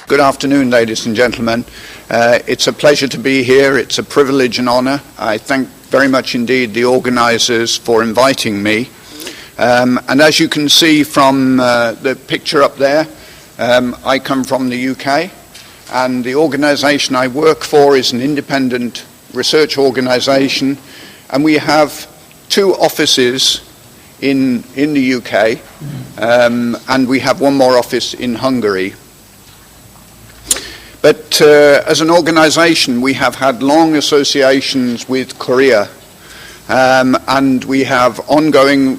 Good afternoon, ladies and gentlemen. It's a pleasure to be here. It's a privilege and honor. I thank very much indeed the organizers for inviting me. And as you can see from the picture up there, I come from the UK, and the organization I work for is an independent research organization, and we have two offices in the UK, and we have one more office in Hungary. But as an organization, we have had long associations with Korea, and we have ongoing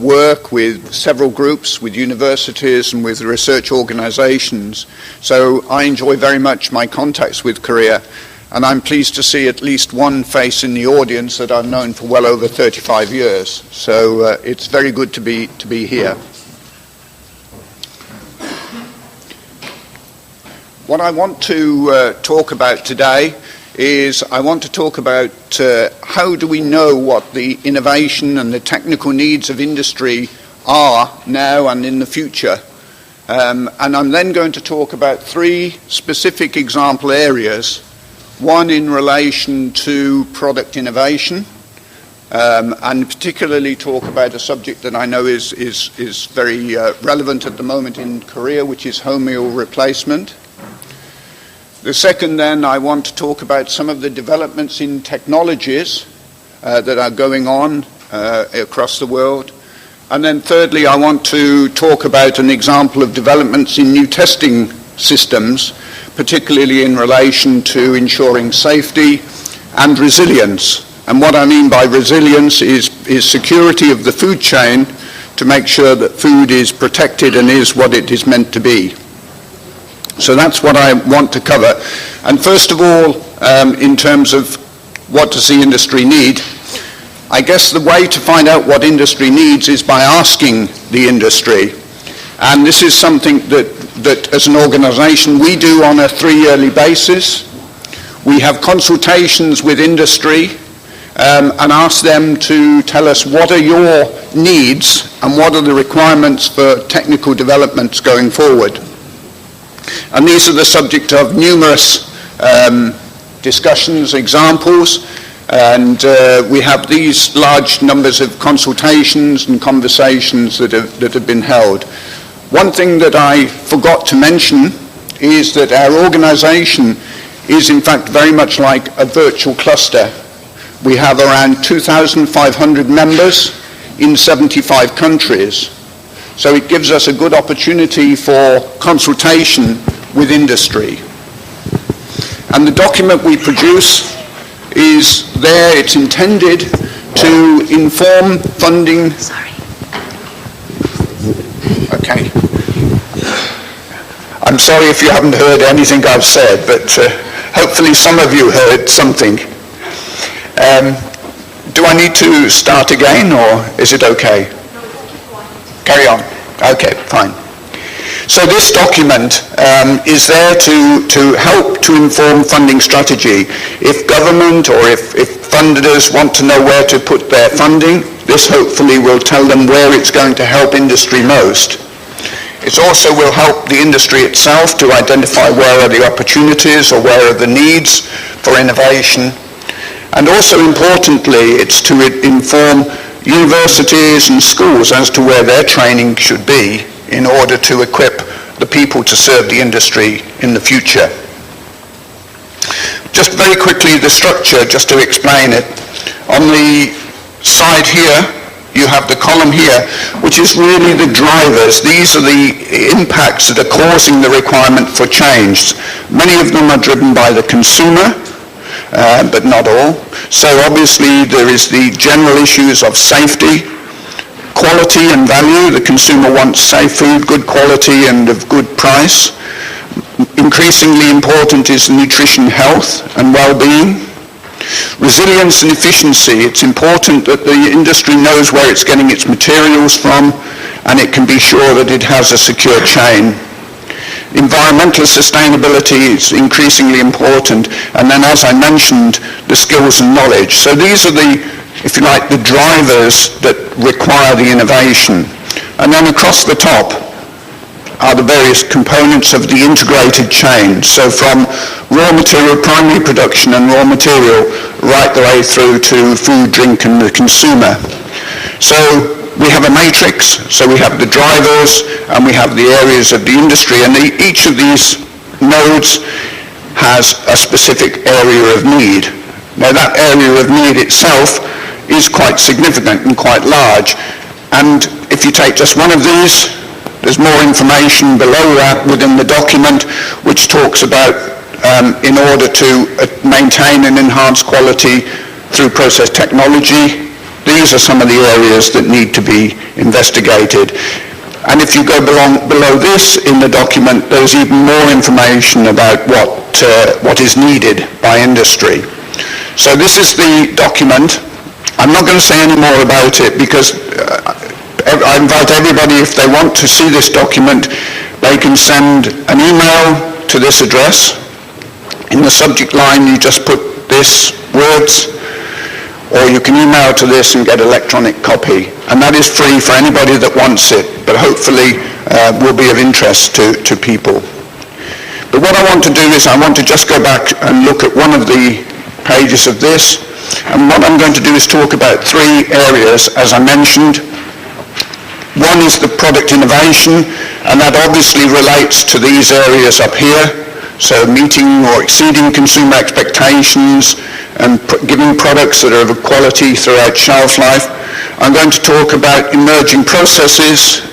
work with several groups, with universities and with research organizations. So I enjoy very much my contacts with Korea, and I'm pleased to see at least one face in the audience that I've known for well over 35 years. So it's very good to be here. What I want to talk about today is I want to talk about how do we know what the innovation and the technical needs of industry are now and in the future. And I'm then going to talk about three specific example areas, one in relation to product innovation, and particularly talk about a subject that I know is very relevant at the moment in Korea, which is home meal replacement. The second, then, I want to talk about some of the developments in technologies that are going on across the world. And then thirdly, I want to talk about an example of developments in new testing systems, particularly in relation to ensuring safety and resilience. And what I mean by resilience is security of the food chain to make sure that food is protected and is what it is meant to be. So that's what I want to cover. And first of all, in terms of what does the industry need, I guess the way to find out what industry needs is by asking the industry. And this is something that as an organization we do on a 3-yearly basis. We have consultations with industry and ask them to tell us what are your needs and what are the requirements for technical developments going forward. And these are the subject of numerous discussions, examples, and we have these large numbers of consultations and conversations that have been held. One thing that I forgot to mention is that our organization is in fact very much like a virtual cluster. We have around 2,500 members in 75 countries. So it gives us a good opportunity for consultation with industry. And the document we produce is there. It's intended to inform funding. Sorry. Okay. I'm sorry if you haven't heard anything I've said, but hopefully some of you heard something. Do I need to start again, or is it okay? Carry on. Okay, fine. So this document is there to help to inform funding strategy. If government or if funders want to know where to put their funding, this hopefully will tell them where it's going to help industry most. It also will help the industry itself to identify where are the opportunities or where are the needs for innovation. And also importantly, it's to inform universities and schools as to where their training should be in order to equip the people to serve the industry in the future. Just very quickly, the structure, just to explain it. On the side here, you have the column here, which is really the drivers. These are the impacts that are causing the requirement for change. Many of them are driven by the consumer, but not all. So obviously there is the general issues of safety, quality and value. The consumer wants safe food, good quality and of good price. Increasingly important is nutrition, health and well-being. Resilience and efficiency. It's important that the industry knows where it's getting its materials from and it can be sure that it has a secure chain. Environmental sustainability is increasingly important, and then as I mentioned, the skills and knowledge. So these are the, if you like, the drivers that require the innovation. And then across the top, are the various components of the integrated chain. So from raw material, primary production and raw material, right the way through to food, drink and the consumer. So we have a matrix, so we have the drivers and we have the areas of the industry, and each of these nodes has a specific area of need. Now that area of need itself is quite significant and quite large, and if you take just one of these, there's more information below that within the document which talks about in order to maintain and enhance quality through process technology, these are some of the areas that need to be investigated. And if you go below this in the document, there's even more information about what is needed by industry. So this is the document. I'm not going to say any more about it because I invite everybody, if they want to see this document, they can send an email to this address. In the subject line you just put this words, or you can email to this and get an electronic copy. And that is free for anybody that wants it, but hopefully will be of interest to people. But what I want to do is I want to just go back and look at one of the pages of this. And what I'm going to do is talk about three areas, as I mentioned. One is the product innovation, and that obviously relates to these areas up here. So meeting or exceeding consumer expectations and giving products that are of quality throughout shelf life. I'm going to talk about emerging processes,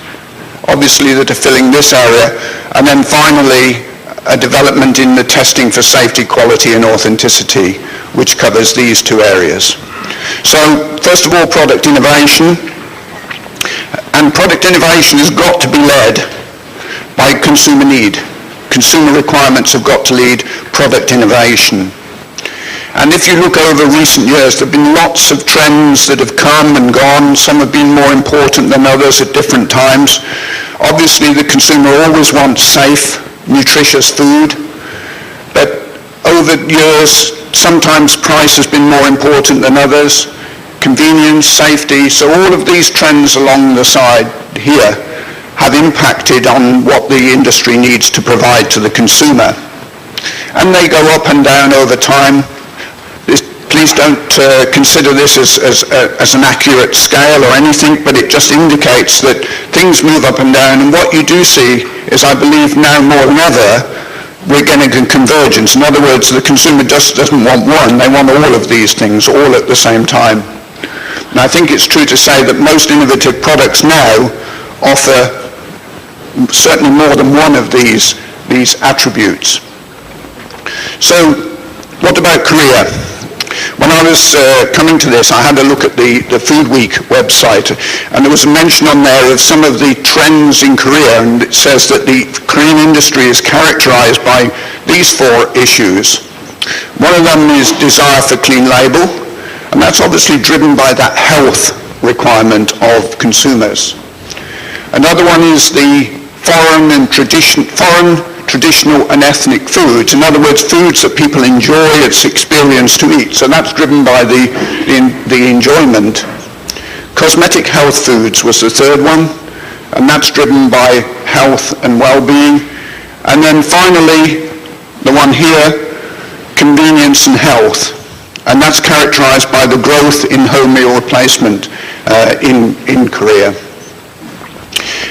obviously that are filling this area. And then finally, a development in the testing for safety, quality and authenticity, which covers these two areas. So first of all, product innovation. And product innovation has got to be led by consumer need. Consumer requirements have got to lead product innovation. And if you look over recent years, there have been lots of trends that have come and gone. Some have been more important than others at different times. Obviously, the consumer always wants safe, nutritious food. But over years, sometimes price has been more important than others. Convenience, safety, so all of these trends along the side here have impacted on what the industry needs to provide to the consumer. And they go up and down over time. Please don't consider this as an accurate scale or anything, but it just indicates that things move up and down, and what you do see is, I believe now more than ever, we're getting a convergence. In other words, the consumer just doesn't want one, they want all of these things all at the same time. And I think it's true to say that most innovative products now offer certainly more than one of these attributes. So what about Korea? When I was coming to this, I had a look at the Food Week website, and there was a mention on there of some of the trends in Korea, and it says that the Korean industry is characterized by these four issues. One of them is desire for clean label, and that's obviously driven by that health requirement of consumers. Another one is the foreign, traditional and ethnic foods. In other words, foods that people enjoy, it's experience to eat. So that's driven by the enjoyment. Cosmetic health foods was the third one, and that's driven by health and well-being. And then finally, the one here, convenience and health. And that's characterized by the growth in home meal replacement in Korea.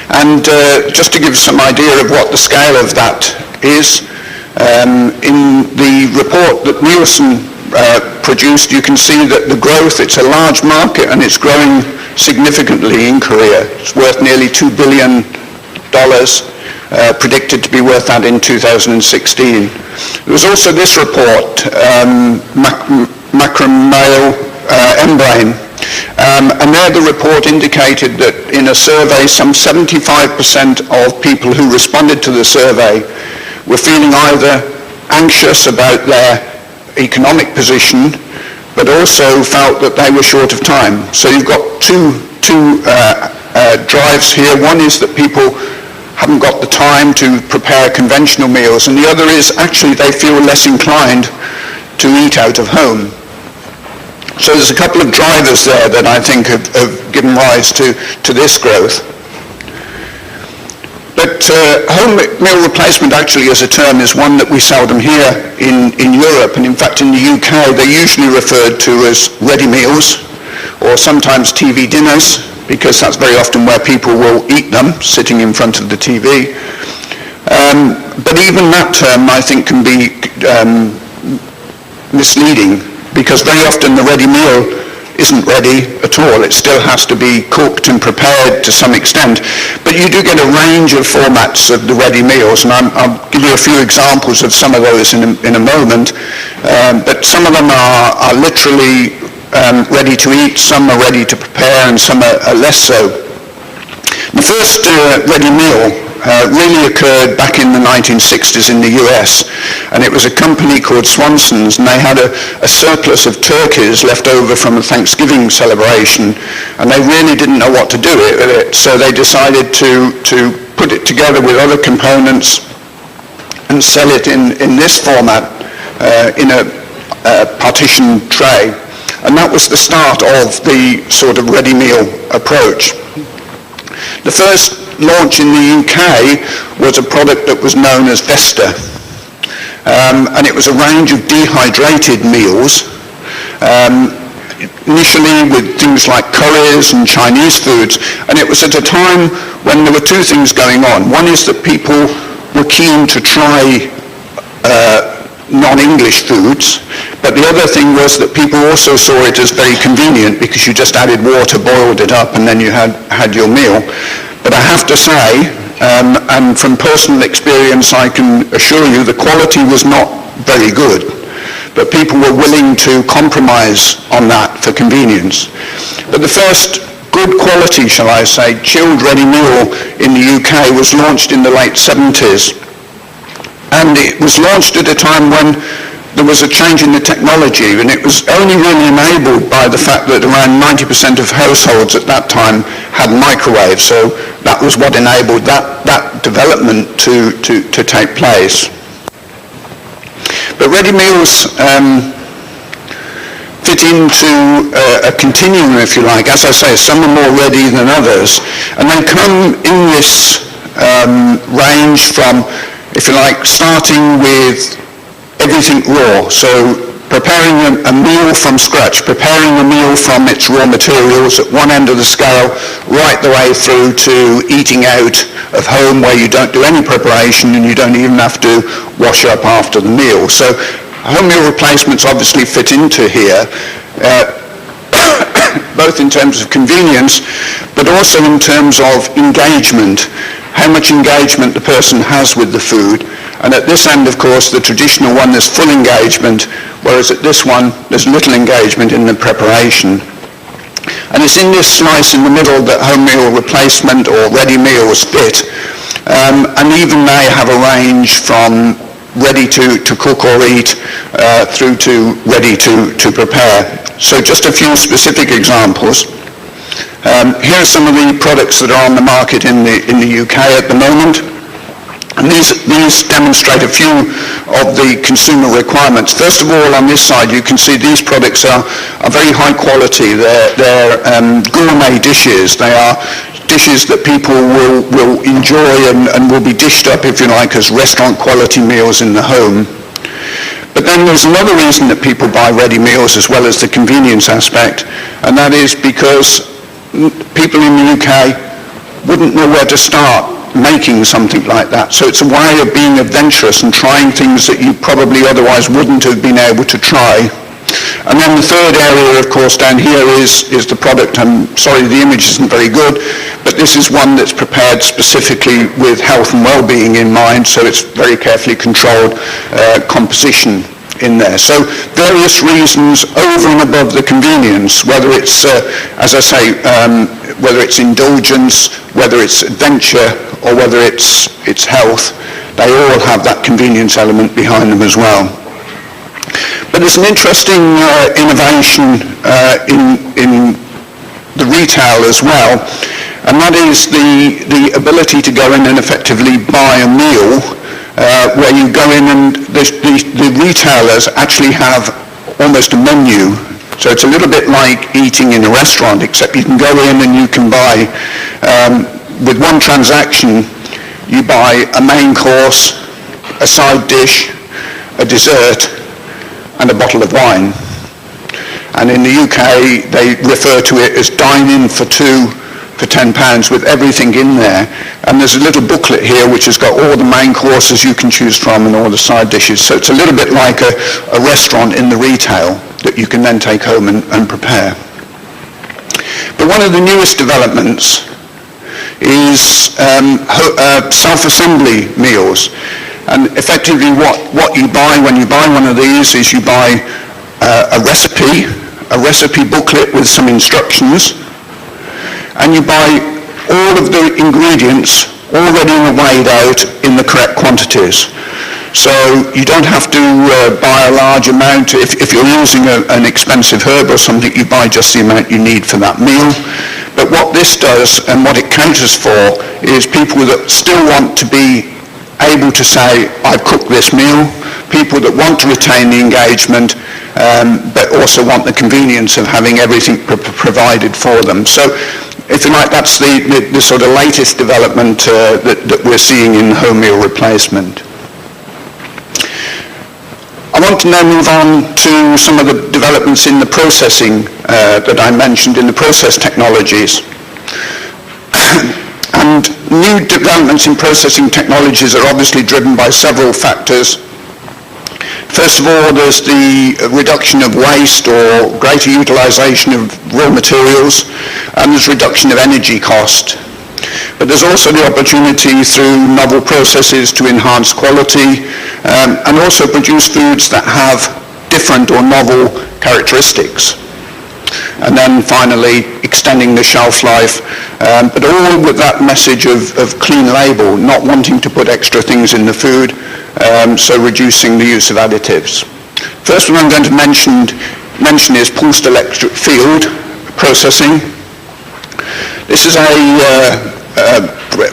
And just to give some idea of what the scale of that is, in the report that Nielsen produced, you can see that the growth, it's a large market and it's growing significantly in Korea. It's worth nearly $2 billion, predicted to be worth that in 2016. There was also this report, Macromale Embrane, and there the report indicated that in a survey, some 75% of people who responded to the survey were feeling either anxious about their economic position, but also felt that they were short of time. So you've got two drives here. One is that people haven't got the time to prepare conventional meals, and the other is actually they feel less inclined to eat out of home. So there's a couple of drivers there that I think have given rise to this growth. But home meal replacement actually as a term is one that we seldom hear in Europe, and in fact in the UK they're usually referred to as ready meals or sometimes TV dinners, because that's very often where people will eat them, sitting in front of the TV. But even that term I think can be misleading, because very often the ready meal isn't ready at all. It still has to be cooked and prepared to some extent. But you do get a range of formats of the ready meals, and I'll give you a few examples of some of those in a moment. But some of them are literally ready to eat, some are ready to prepare, and some are less so. The first ready meal really occurred back in the 1960s in the US, and it was a company called Swanson's, and they had a surplus of turkeys left over from a Thanksgiving celebration, and they really didn't know what to do with it, so they decided to put it together with other components and sell it in this format in a partition tray, and that was the start of the sort of ready meal approach. The first launch in the UK was a product that was known as Vesta, and it was a range of dehydrated meals, initially with things like curries and Chinese foods, and it was at a time when there were two things going on. One is that people were keen to try non-English foods, but the other thing was that people also saw it as very convenient, because you just added water, boiled it up, and then you had your meal. But I have to say, and from personal experience I can assure you, the quality was not very good, but people were willing to compromise on that for convenience. But the first good quality, shall I say, chilled ready meal in the UK was launched in the late 70s. And it was launched at a time when there was a change in the technology, and it was only really enabled by the fact that around 90% of households at that time had microwaves, so that was what enabled that development to take place. But ready meals fit into a continuum, if you like. As I say, some are more ready than others, and they come in this range from, if you like, starting with everything raw, so preparing a meal from scratch, preparing a meal from its raw materials at one end of the scale, right the way through to eating out of home, where you don't do any preparation and you don't even have to wash up after the meal. So home meal replacements obviously fit into here, both in terms of convenience, but also in terms of engagement, how much engagement the person has with the food. And at this end, of course, the traditional one, there's full engagement, whereas at this one, there's little engagement in the preparation. And it's in this slice in the middle that home meal replacement or ready meals fit. And even they have a range from ready to cook or eat through to ready to prepare. So just a few specific examples. Here are some of the products that are on the market in the UK at the moment. And these demonstrate a few of the consumer requirements. First of all, on this side, you can see these products are very high quality. They're gourmet dishes. They are dishes that people will enjoy and will be dished up, if you like, as restaurant quality meals in the home. But then there's another reason that people buy ready meals as well as the convenience aspect, and that is because people in the UK wouldn't know where to start making something like that. So it's a way of being adventurous and trying things that you probably otherwise wouldn't have been able to try. And then the third area, of course, down here is the product. I'm sorry the image isn't very good, but this is one that's prepared specifically with health and well-being in mind, so it's very carefully controlled composition in there. So various reasons over and above the convenience, whether it's, as I say, whether it's indulgence, whether it's adventure, or whether it's health, they all have that convenience element behind them as well. But there's an interesting innovation in the retail as well, and that is the ability to go in and effectively buy a meal where you go in and the retailers actually have almost a menu. So it's a little bit like eating in a restaurant, except you can go in and you can buy, with one transaction, you buy a main course, a side dish, a dessert, and a bottle of wine. And in the UK, they refer to it as dine-in for two for £10 with everything in there. And there's a little booklet here which has got all the main courses you can choose from and all the side dishes. So it's a little bit like a restaurant in the retail that you can then take home and prepare. But one of the newest developments is self-assembly meals. And effectively what you buy when you buy one of these is you buy a recipe booklet with some instructions, and you buy all of the ingredients already weighed out in the correct quantities. So you don't have to buy a large amount. If you're using an expensive herb or something, you buy just the amount you need for that meal. But what this does and what it caters for is people that still want to be able to say, I've cooked this meal, people that want to retain the engagement, but also want the convenience of having everything provided for them. So, if you like, that's the sort of latest development that we're seeing in home meal replacement. I want to now move on to some of the developments in the processing that I mentioned, in the process technologies. And new developments in processing technologies are obviously driven by several factors. First of all, there's the reduction of waste or greater utilization of raw materials, and there's reduction of energy cost. But there's also the opportunity through novel processes to enhance quality and also produce foods that have different or novel characteristics. And then finally, extending the shelf life, but all with that message of clean label, not wanting to put extra things in the food, so reducing the use of additives. First one I'm going to mention is pulsed electric field processing. This is a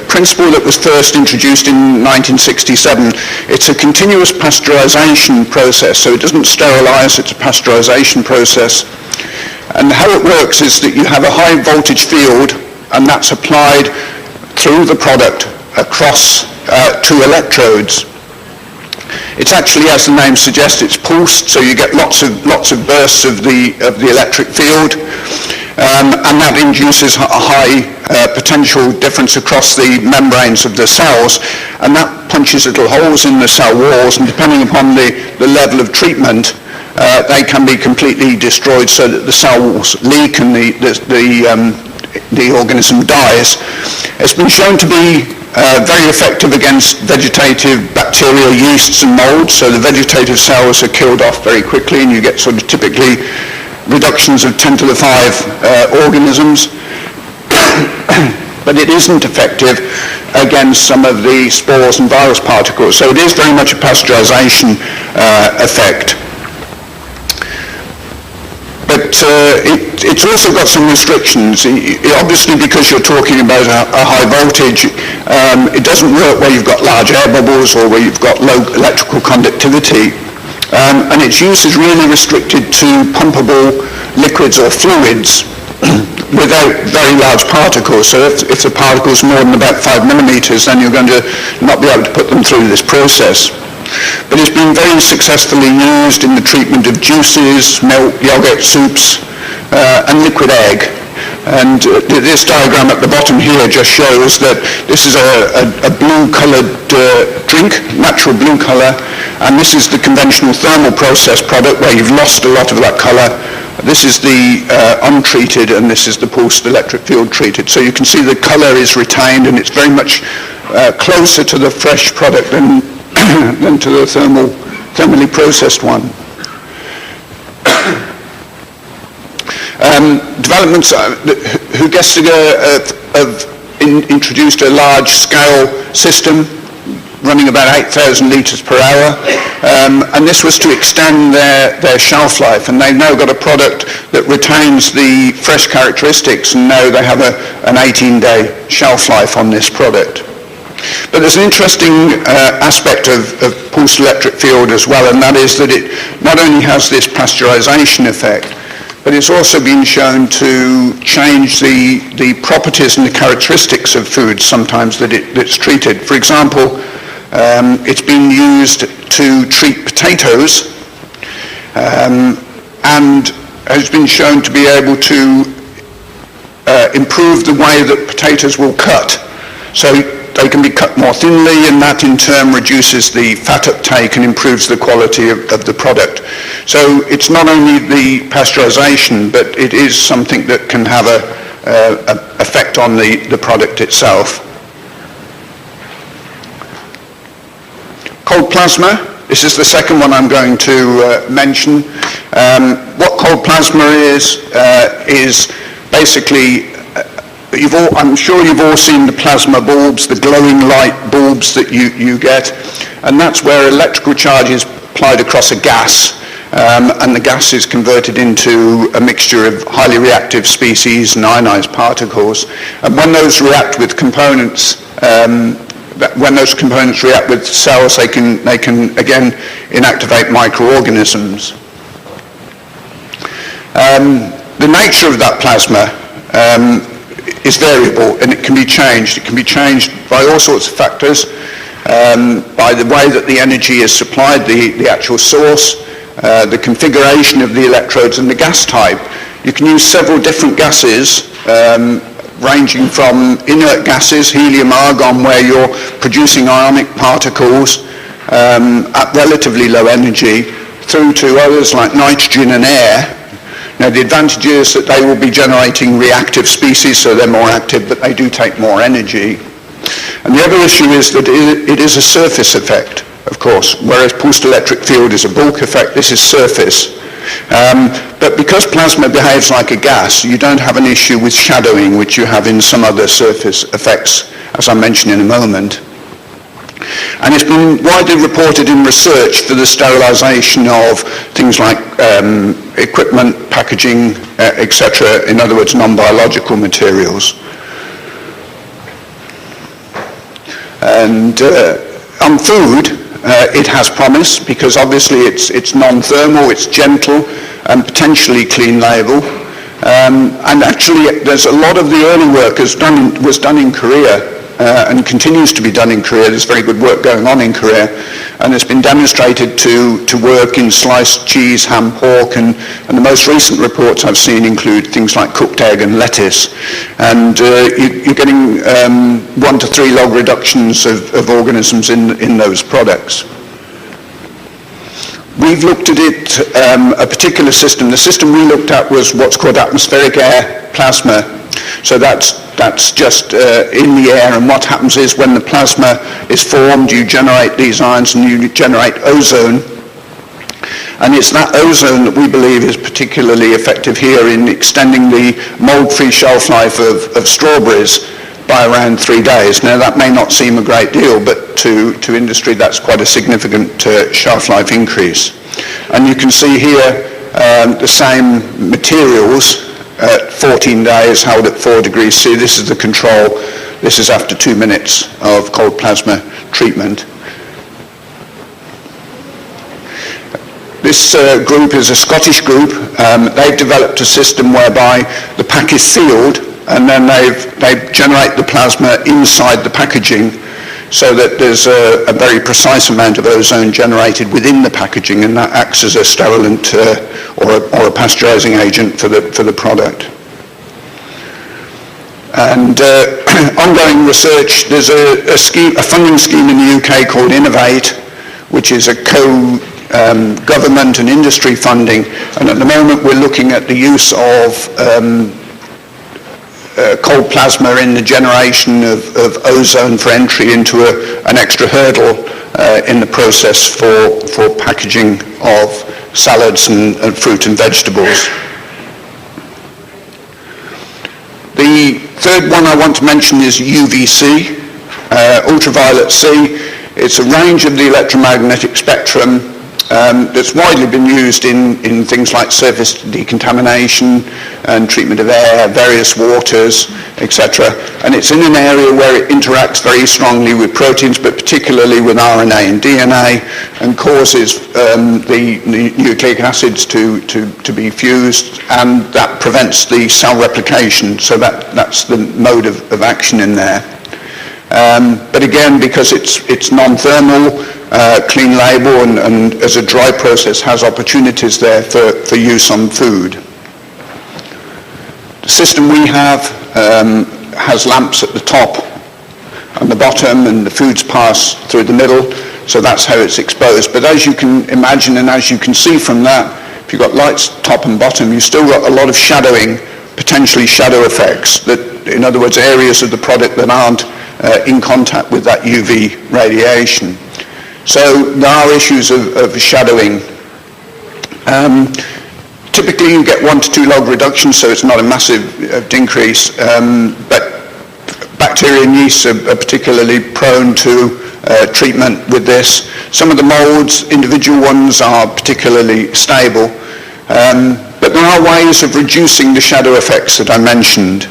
principle that was first introduced in 1967. It's a continuous pasteurization process, so it doesn't sterilize, it's a pasteurization process. And how it works is that you have a high voltage field, and that's applied through the product across two electrodes. It's actually, as the name suggests, it's pulsed, so you get lots of bursts of the electric field, and that induces a high potential difference across the membranes of the cells, and that punches little holes in the cell walls, and depending upon the level of treatment, they can be completely destroyed so that the cells leak and the organism dies. It's been shown to be very effective against vegetative bacteria, yeasts and molds, so the vegetative cells are killed off very quickly and you get sort of typically reductions of 10 to the 5 organisms. But it isn't effective against some of the spores and virus particles, so it is very much a pasteurization effect. But it's also got some restrictions. Obviously, because you're talking about a high voltage, it doesn't work where you've got large air bubbles or where you've got low electrical conductivity. And its use is really restricted to pumpable liquids or fluids without very large particles. So if the particles are more than about 5 millimeters, then you're going to not be able to put them through this process. But it's been very successfully used in the treatment of juices, milk, yogurt, soups, and liquid egg. And this diagram at the bottom here just shows that this is a blue-coloured drink, natural blue colour, and this is the conventional thermal process product where you've lost a lot of that colour. This is the untreated, and this is the pulsed electric field treated. So you can see the colour is retained, and it's very much closer to the fresh product than to the thermally processed one. Developments, Hugestiger have introduced a large-scale system running about 8,000 litres per hour, and this was to extend their shelf life, and they've now got a product that retains the fresh characteristics, and now they have an 18-day shelf life on this product. But there's an interesting aspect of pulsed electric field as well, and that is that it not only has this pasteurization effect, but it's also been shown to change the properties and the characteristics of foods sometimes that's treated. For example, it's been used to treat potatoes and has been shown to be able to improve the way that potatoes will cut. So they can be cut more thinly, and that in turn reduces the fat uptake and improves the quality of the product. So it's not only the pasteurization, but it is something that can have a effect on the product itself. Cold plasma. This is the second one I'm going to mention. What cold plasma is basically, I'm sure you've all seen the plasma bulbs, the glowing light bulbs that you get, and that's where electrical charge is applied across a gas, and the gas is converted into a mixture of highly reactive species and ionized particles. And when those react with components, when those components react with cells, they can again inactivate microorganisms. The nature of that plasma is variable, and it can be changed. It can be changed by all sorts of factors, by the way that the energy is supplied, the actual source, the configuration of the electrodes, and the gas type. You can use several different gases, ranging from inert gases, helium, argon, where you're producing ionic particles at relatively low energy, through to others like nitrogen and air. Now, the advantage is that they will be generating reactive species, so they're more active, but they do take more energy. And the other issue is that it is a surface effect, of course, whereas pulsed electric field is a bulk effect, this is surface. But because plasma behaves like a gas, you don't have an issue with shadowing, which you have in some other surface effects, as I mentioned in a moment. And it's been widely reported in research for the sterilization of things like equipment, packaging, etc., in other words, non-biological materials. And on food, it has promise, because obviously it's non-thermal, it's gentle, and potentially clean label. And actually, there's a lot of the early work was done in Korea, and continues to be done in Korea. There's very good work going on in Korea, and it's been demonstrated to work in sliced cheese, ham, pork, and the most recent reports I've seen include things like cooked egg and lettuce. And you're getting 1 to 3 log reductions of organisms in those products. We've looked at it, a particular system. The system we looked at was what's called atmospheric air plasma. So that's just in the air, and what happens is when the plasma is formed, you generate these ions and you generate ozone. And it's that ozone that we believe is particularly effective here in extending the mold-free shelf life of strawberries by around 3 days. Now, that may not seem a great deal, but to industry that's quite a significant shelf life increase. And you can see here the same materials at 14 days held at 4 degrees C. This is the control. This is after 2 minutes of cold plasma treatment. This group is a Scottish group. They've developed a system whereby the pack is sealed, and then they generate the plasma inside the packaging, so that there's a very precise amount of ozone generated within the packaging, and that acts as a sterilant or a pasteurizing agent for the product. And ongoing research, there's a funding scheme in the UK called Innovate, which is a government and industry funding, and at the moment we're looking at the use of cold plasma in the generation of ozone for entry into an extra hurdle in the process for packaging of salads and fruit and vegetables. The third one I want to mention is UVC, ultraviolet C. It's a range of the electromagnetic spectrum, that's widely been used in things like surface decontamination and treatment of air, various waters, etc. And it's in an area where it interacts very strongly with proteins, but particularly with RNA and DNA, and causes the nucleic acids to be fused, and that prevents the cell replication. So that's the mode of action in there. But again, because it's non-thermal, clean label, and as a dry process has opportunities there for use on food. The system we have has lamps at the top and the bottom, and the foods pass through the middle, so that's how it's exposed. But as you can imagine, and as you can see from that, if you've got lights top and bottom, you've still got a lot of shadowing, potentially shadow effects, that, in other words, areas of the product that aren't in contact with that UV radiation. So there are issues of shadowing. Typically you get 1 to 2 log reduction, so it's not a massive decrease, but bacteria and yeasts are particularly prone to treatment with this. Some of the molds, individual ones, are particularly stable, but there are ways of reducing the shadow effects that I mentioned.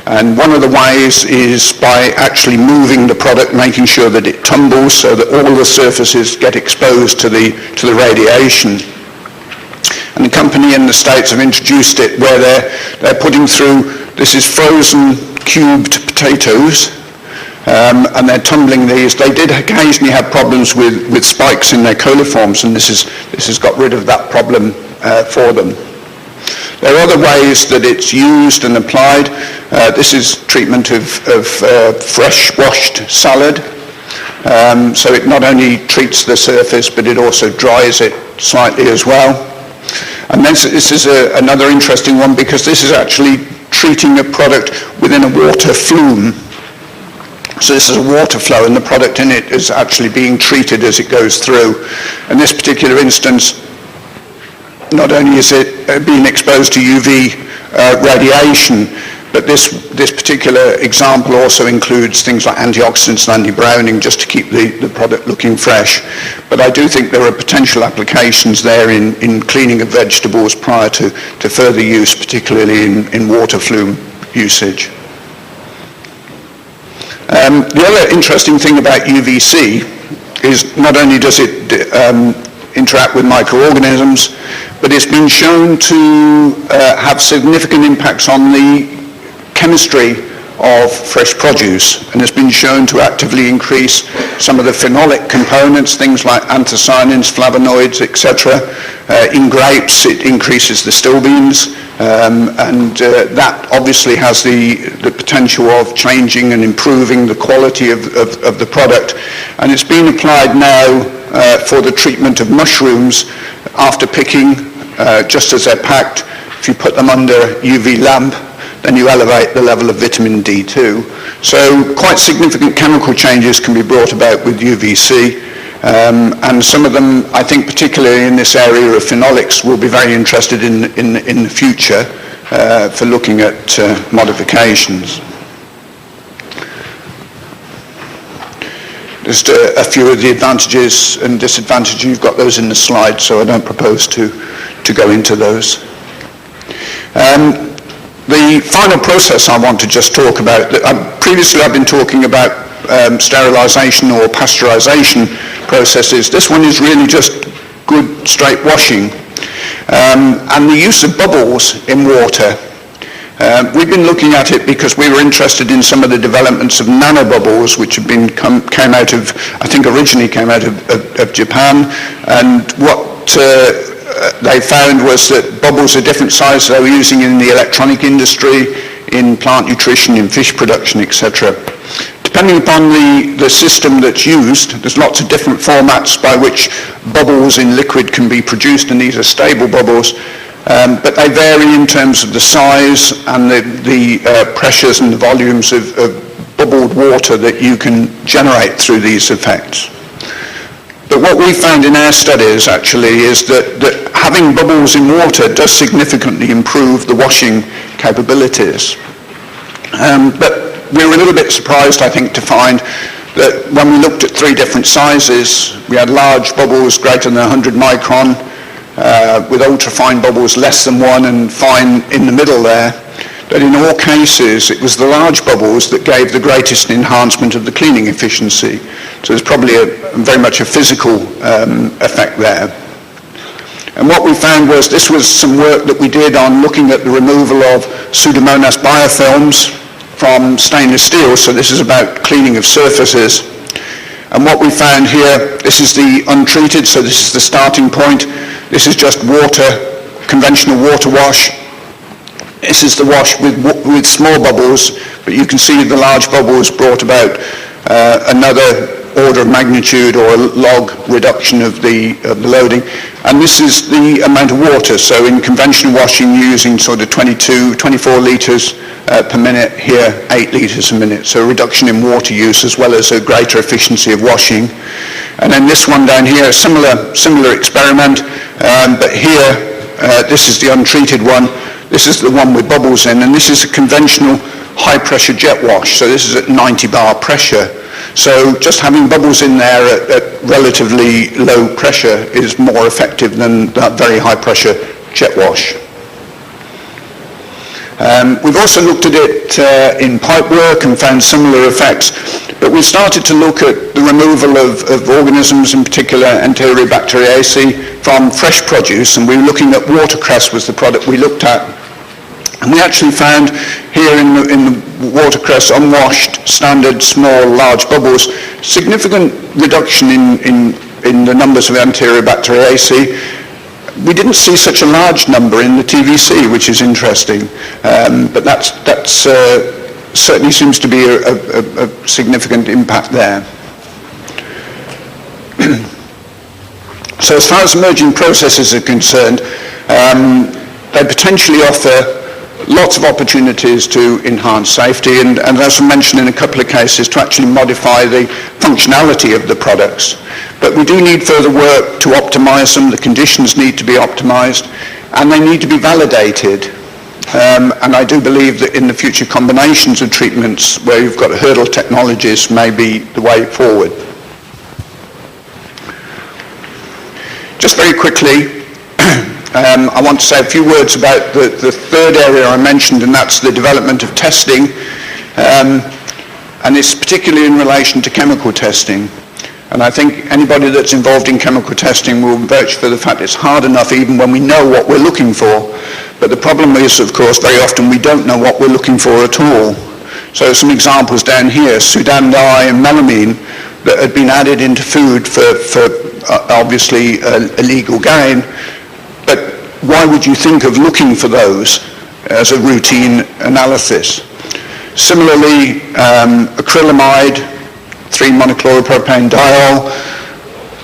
And one of the ways is by actually moving the product, making sure that it tumbles so that all the surfaces get exposed to the radiation. And the company in the States have introduced it where they're putting through, this is frozen cubed potatoes, and they're tumbling these. They did occasionally have problems with spikes in their coliforms, and this has got rid of that problem for them. There are other ways that it's used and applied. This is treatment of fresh washed salad. So it not only treats the surface, but it also dries it slightly as well. And then this is another interesting one, because this is actually treating a product within a water flume. So this is a water flow, and the product in it is actually being treated as it goes through. In this particular instance, not only is it being exposed to UV radiation, but this particular example also includes things like antioxidants and anti-browning, just to keep the product looking fresh. But I do think there are potential applications there in cleaning of vegetables prior to further use, particularly in water flume usage. The other interesting thing about UVC is not only does it interact with microorganisms, but it's been shown to have significant impacts on the chemistry of fresh produce, and it's been shown to actively increase some of the phenolic components, things like anthocyanins, flavonoids, etc. In grapes, it increases the stilbenes, and that obviously has the potential of changing and improving the quality of the product. And it's been applied now for the treatment of mushrooms after picking, just as they're packed. If you put them under UV lamp, then you elevate the level of vitamin D2. So quite significant chemical changes can be brought about with UVC, and some of them, I think particularly in this area of phenolics, will be very interested in the future for looking at modifications. Just a few of the advantages and disadvantages. You've got those in the slide, so I don't propose to go into those. The final process I want to just talk about, previously I've been talking about sterilization or pasteurization processes. This one is really just good straight washing. And the use of bubbles in water. We've been looking at it because we were interested in some of the developments of nanobubbles, which have came out of, I think originally came out of Japan, and what they found was that bubbles are different sizes they were using in the electronic industry, in plant nutrition, in fish production, etc. Depending upon the system that's used, there's lots of different formats by which bubbles in liquid can be produced, and these are stable bubbles, but they vary in terms of the size and the pressures and the volumes of bubbled water that you can generate through these effects. But what we found in our studies actually is that having bubbles in water does significantly improve the washing capabilities. But we were a little bit surprised, I think, to find that when we looked at 3 different sizes, we had large bubbles greater than 100 micron, with ultrafine bubbles less than 1 and fine in the middle there, that in all cases it was the large bubbles that gave the greatest enhancement of the cleaning efficiency. So there's probably very much a physical effect there. And what we found was, this was some work that we did on looking at the removal of Pseudomonas biofilms from stainless steel, so this is about cleaning of surfaces. And what we found here, this is the untreated, so this is the starting point. This is just water, conventional water wash. This is the wash with small bubbles, but you can see the large bubbles brought about another order of magnitude or a log reduction of the loading. And this is the amount of water. So in conventional washing, you're using sort of 24 litres per minute. Here, 8 litres a minute. So a reduction in water use as well as a greater efficiency of washing. And then this one down here, similar experiment. But here, this is the untreated one. This is the one with bubbles in. And this is a conventional high-pressure jet wash. So this is at 90 bar pressure. So just having bubbles in there at relatively low pressure is more effective than that very high pressure jet wash. We've also looked at it in pipe work and found similar effects, but we started to look at the removal of organisms, in particular Enterobacteriaceae, from fresh produce, and we were looking at watercress was the product we looked at. And we actually found here in the watercress, unwashed, standard, small, large bubbles, significant reduction in the numbers of Enterobacteriaceae. We didn't see such a large number in the TVC, which is interesting, but that's certainly seems to be a significant impact there. So as far as emerging processes are concerned, they potentially offer lots of opportunities to enhance safety and as I mentioned in a couple of cases, to actually modify the functionality of the products. But we do need further work to optimize them. The conditions need to be optimized and they need to be validated. And I do believe that in the future, combinations of treatments where you've got hurdle technologies may be the way forward. Just very quickly, I want to say a few words about the third area I mentioned, and that's the development of testing, and it's particularly in relation to chemical testing. And I think anybody that's involved in chemical testing will vouch for the fact it's hard enough even when we know what we're looking for. But the problem is, of course, very often we don't know what we're looking for at all. So some examples down here, Sudan dye and melamine that had been added into food for obviously illegal gain. But why would you think of looking for those as a routine analysis? Similarly, acrylamide, 3-monochloropropane diol,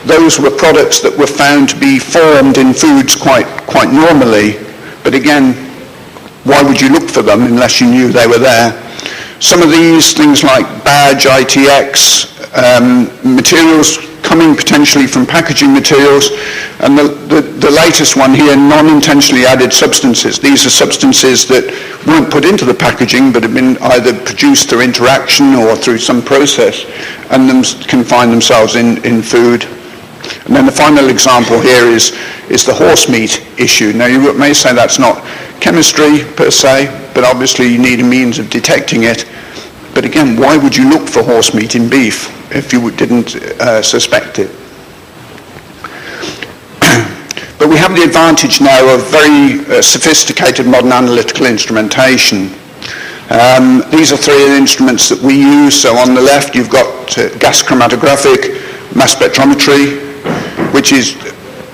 those were products that were found to be formed in foods quite normally. But again, why would you look for them unless you knew they were there? Some of these things like badge, ITX, materials coming potentially from packaging materials, and the latest one here, non-intentionally added substances. These are substances that weren't put into the packaging but have been either produced through interaction or through some process and can find themselves in food. And then the final example here is the horse meat issue. Now you may say that's not chemistry per se, but obviously you need a means of detecting it. But again, why would you look for horse meat in beef if you didn't suspect it? But we have the advantage now of very sophisticated modern analytical instrumentation. These are 3 instruments that we use. So on the left you've got gas chromatographic mass spectrometry, which is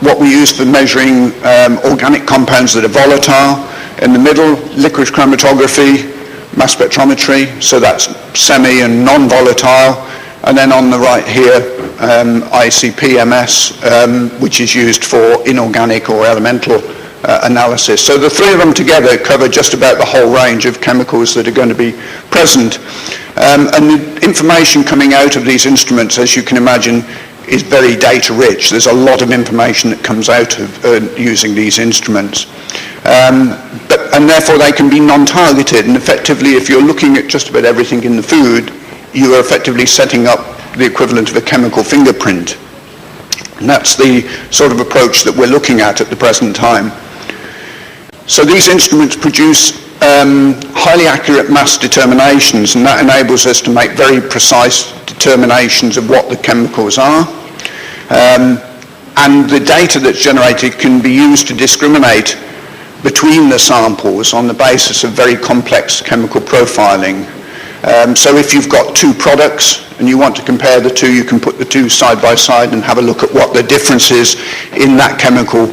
what we use for measuring organic compounds that are volatile. In the middle, liquid chromatography, mass spectrometry, so that's semi and non-volatile. And then on the right here, ICP-MS, which is used for inorganic or elemental analysis. So the 3 of them together cover just about the whole range of chemicals that are going to be present. And the information coming out of these instruments, as you can imagine, is very data rich. There's a lot of information that comes out of using these instruments. And therefore they can be non-targeted, and effectively if you're looking at just about everything in the food, you are effectively setting up the equivalent of a chemical fingerprint. And that's the sort of approach that we're looking at the present time. So these instruments produce highly accurate mass determinations, and that enables us to make very precise determinations of what the chemicals are. And the data that's generated can be used to discriminate between the samples on the basis of very complex chemical profiling. So if you've got two products and you want to compare the two, you can put the two side by side and have a look at what the differences in that chemical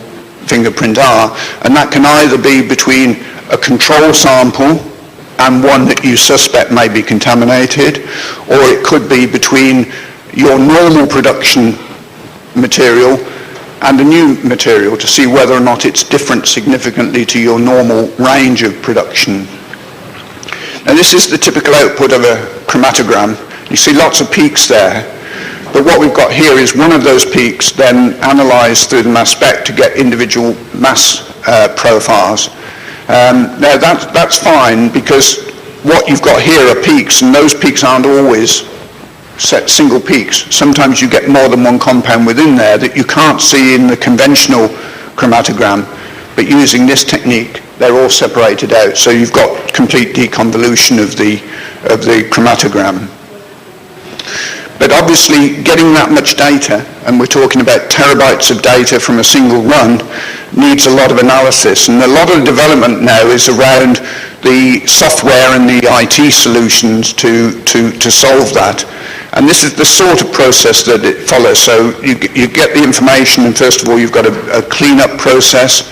fingerprint are. And that can either be between a control sample and one that you suspect may be contaminated, or it could be between your normal production material and a new material to see whether or not it's different significantly to your normal range of production. Now this is the typical output of a chromatogram. You see lots of peaks there, but what we've got here is one of those peaks then analysed through the mass spec to get individual mass profiles. Now that's fine, because what you've got here are peaks, and those peaks aren't always set single peaks. Sometimes you get more than one compound within there that you can't see in the conventional chromatogram, but using this technique they're all separated out, so you've got complete deconvolution of the chromatogram. But obviously getting that much data, and we're talking about terabytes of data from a single run, needs a lot of analysis, and a lot of development now is around the software and the IT solutions to solve that. And this is the sort of process that it follows. So you get the information, and first of all you've got a clean-up process.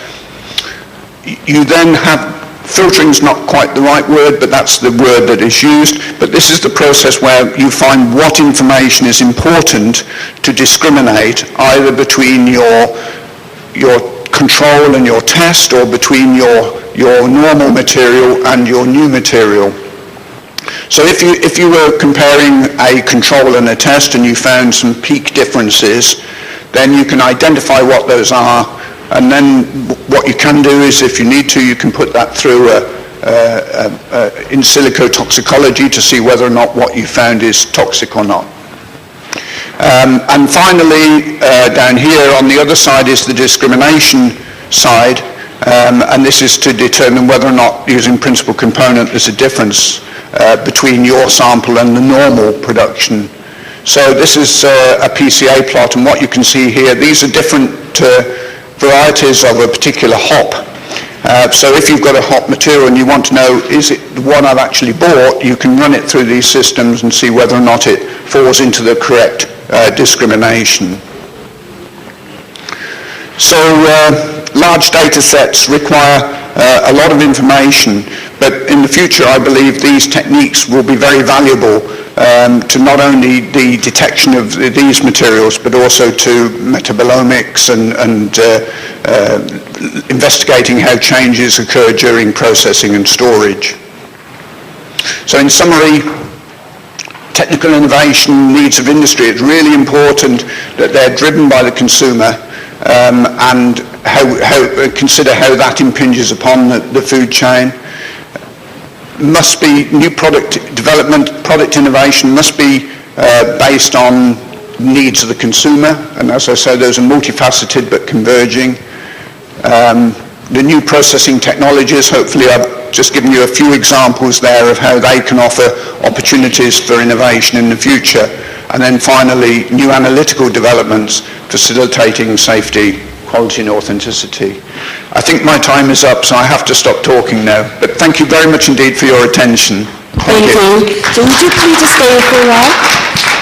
You then have, filtering's not quite the right word, but that's the word that is used, but this is the process where you find what information is important to discriminate either between your control and your test, or between your normal material and your new material. So if you were comparing a control and a test and you found some peak differences, then you can identify what those are, and then what you can do is, if you need to, you can put that through in silico toxicology to see whether or not what you found is toxic or not. And finally, down here on the other side is the discrimination side, and this is to determine whether or not, using principal component, there's a difference between your sample and the normal production. So this is a Pca plot, and what you can see here, these are different varieties of a particular hop. So if you've got a hop material and you want to know, is it the one I've actually bought, you can run it through these systems and see whether or not it falls into the correct discrimination. So large data sets require a lot of information, but in the future I believe these techniques will be very valuable to not only the detection of these materials, but also to metabolomics and investigating how changes occur during processing and storage. So in summary, technical innovation, needs of industry, it's really important that they're driven by the consumer, and consider how that impinges upon the food chain. Must be new product development, product innovation must be based on needs of the consumer, and as I say, those are multifaceted but converging. The new processing technologies, hopefully I've just given you a few examples there of how they can offer opportunities for innovation in the future. And then finally, new analytical developments facilitating safety, quality and authenticity. I think my time is up, so I have to stop talking now. But thank you very much indeed for your attention. Thank you. So would you please stay for a while?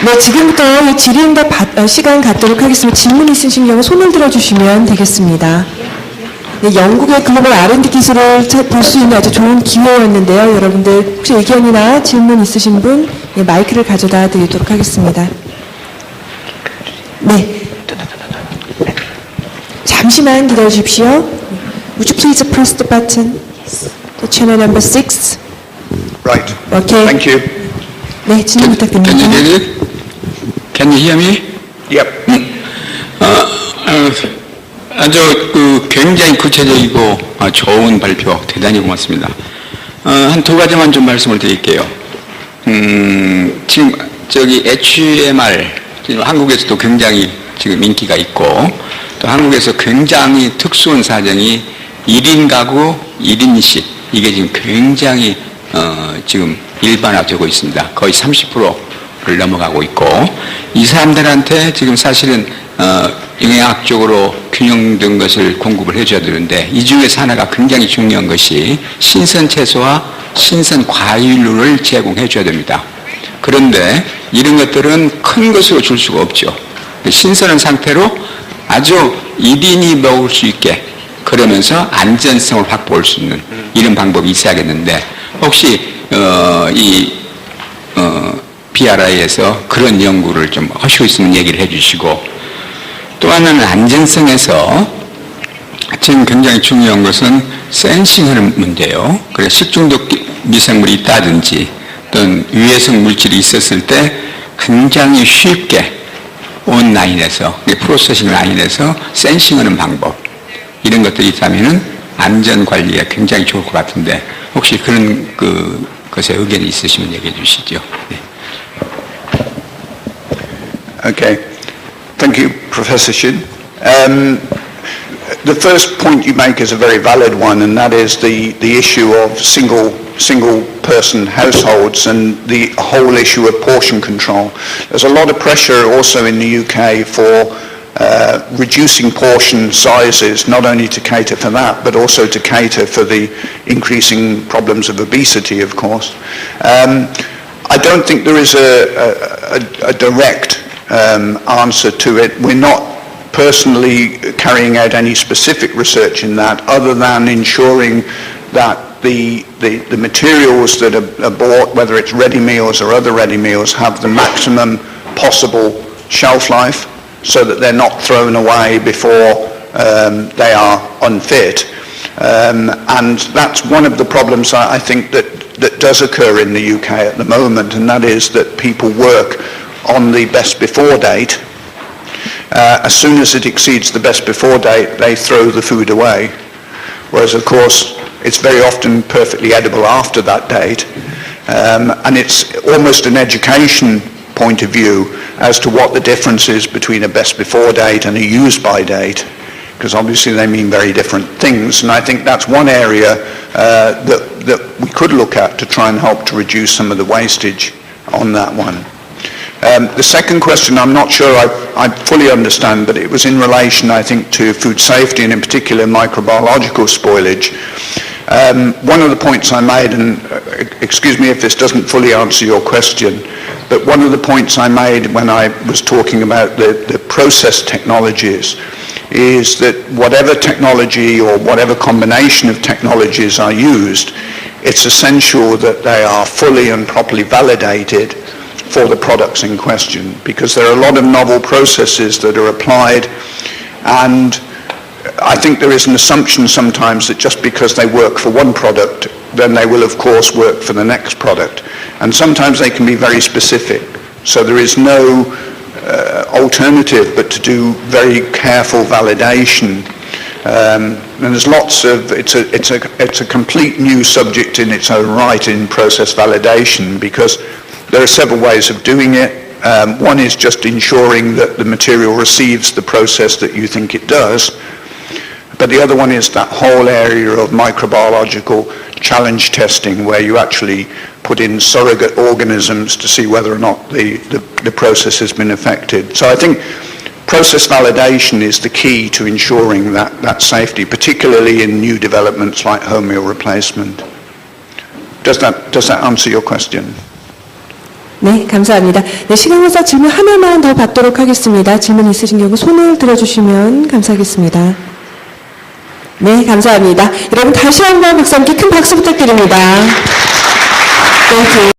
네, 지금부터 질의응답 시간 갖도록 하겠습니다. 질문 있으신 경우 손을 들어주시면 되겠습니다. 네, 영국의 글로벌 R&D 기술을 볼 수 있는 아주 좋은 기회였는데요. 여러분들 혹시 의견이나 질문 있으신 분 마이크를 가져다 드리도록 하겠습니다. 네. 잠시만 기다려 주십시오. Would you please press the button? The channel number 6. Right. Okay. Thank you. 네, 질문 부탁드립니다. Can you hear me? Yep. 아주 굉장히 구체적이고 좋은 발표 대단히 고맙습니다. 한 두 가지만 좀 말씀을 드릴게요. 지금 HMR, 지금 한국에서도 굉장히 지금 인기가 있고, 또 한국에서 굉장히 특수한 사정이 1인 가구, 1인식, 이게 지금 굉장히, 지금 일반화되고 있습니다. 거의 30%를 넘어가고 있고, 이 사람들한테 지금 사실은, 영양학적으로 균형된 것을 공급을 해줘야 되는데, 이 중에서 하나가 굉장히 중요한 것이 신선 채소와 신선 과일류를 제공해 줘야 됩니다. 그런데 이런 것들은 큰 것으로 줄 수가 없죠. 신선한 상태로 아주 1인이 먹을 수 있게, 그러면서 안전성을 확보할 수 있는 이런 방법이 있어야겠는데, 혹시 BRI에서 그런 연구를 좀 하시고 있으면 얘기를 해주시고, 또 하나는 안전성에서 지금 굉장히 중요한 것은 센싱하는 문제예요. 그래서 식중독 미생물이 있다든지 어떤 유해성 물질이 있었을 때 굉장히 쉽게 온라인에서, 프로세싱 라인에서 센싱하는 방법, 이런 것들이 있다면은 안전 관리에 굉장히 좋을 것 같은데, 혹시 그런 것에 의견이 있으시면 얘기해 주시죠. 네. Okay. Thank you, Professor Shin. The first point you make is a very valid one, and that is the issue of single person households and the whole issue of portion control. There's a lot of pressure also in the UK for reducing portion sizes, not only to cater for that, but also to cater for the increasing problems of obesity, of course. I don't think there is a direct answer to it. We're not personally carrying out any specific research in that, other than ensuring that the materials that are bought, whether it's ready meals or other ready meals, have the maximum possible shelf life, so that they're not thrown away before they are unfit. And that's one of the problems I think that does occur in the UK at the moment, and that is that people work on the best before date. As soon as it exceeds the best before date, they throw the food away. Whereas, of course, it's very often perfectly edible after that date. And it's almost an education point of view as to what the difference is between a best before date and a use by date, because obviously they mean very different things. And I think that's one area that we could look at to try and help to reduce some of the wastage on that one. The second question, I'm not sure I fully understand, but it was in relation, I think, to food safety and in particular microbiological spoilage. One of the points I made, and excuse me if this doesn't fully answer your question, but one of the points I made when I was talking about the process technologies is that whatever technology or whatever combination of technologies are used, it's essential that they are fully and properly validated for the products in question, because there are a lot of novel processes that are applied, and I think there is an assumption sometimes that just because they work for one product, then they will of course work for the next product, and sometimes they can be very specific, so there is no alternative but to do very careful validation. And there's lots of, it's a complete new subject in its own right in process validation, because there are several ways of doing it. One is just ensuring that the material receives the process that you think it does. But the other one is that whole area of microbiological challenge testing, where you actually put in surrogate organisms to see whether or not the process has been affected. So I think process validation is the key to ensuring that safety, particularly in new developments like home meal replacement. Does that answer your question? 네, 감사합니다. 네, 시간 관계상 질문 하나만 더 받도록 하겠습니다. 질문 있으신 경우 손을 들어주시면 감사하겠습니다. 네, 감사합니다. 여러분 다시 한번 박사님께 큰 박수 부탁드립니다. 네,